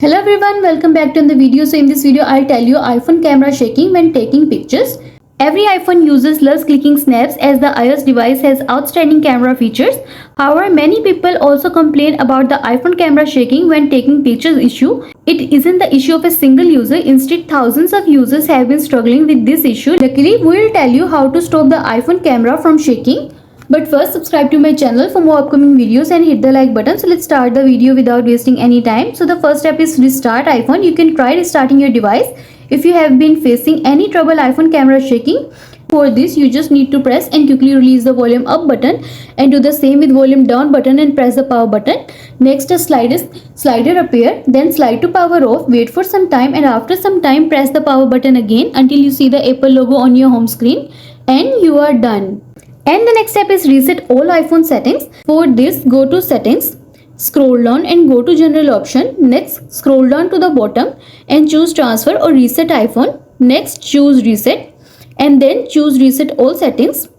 Hello everyone, welcome back to the video. So in this video I'll tell you iPhone camera shaking when taking pictures. Every iPhone users loves clicking snaps as the iOS device has outstanding camera features. However, many people also complain about the iPhone camera shaking when taking pictures issue. It isn't the issue of a single user, instead thousands of users have been struggling with this issue. Luckily, we will tell you how to stop the iPhone camera from shaking. But first, subscribe to my channel for more upcoming videos and hit the like button. So let's start the video without wasting any time. So the first step is restart iPhone. You can try restarting your device if you have been facing any trouble iPhone camera shaking. For this, you just need to press and quickly release the volume up button and do the same with volume down button and press the power button. Next, a slider appear, then slide to power off, wait for some time, and after some time press the power button again until you see the Apple logo on your home screen, and you are done. And the next step is reset all iPhone settings. For this, go to settings, scroll down and go to general option. Next, scroll down to the bottom and choose transfer or reset iPhone. Next, choose reset and then choose reset all settings.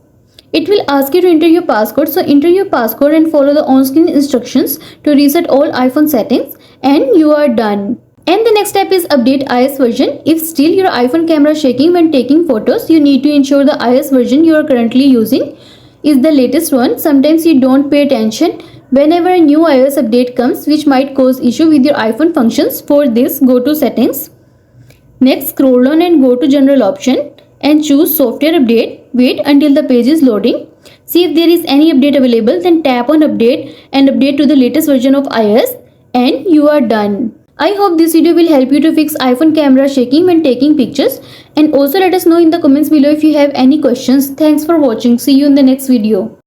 It will ask you to enter your passcode. So enter your passcode and follow the on-screen instructions to reset all iPhone settings, and you are done. And the next step is update iOS version. If still your iPhone camera shaking when taking photos, you need to ensure the iOS version you are currently using is the latest one. Sometimes you don't pay attention whenever a new iOS update comes, which might cause issue with your iPhone functions. For this, go to settings. Next, scroll down and go to general option and choose software update. Wait until the page is loading. See if there is any update available, then tap on update and update to the latest version of iOS, and you are done. I hope this video will help you to fix iPhone camera shaking when taking pictures, and also let us know in the comments below if you have any questions. Thanks for watching. See you in the next video.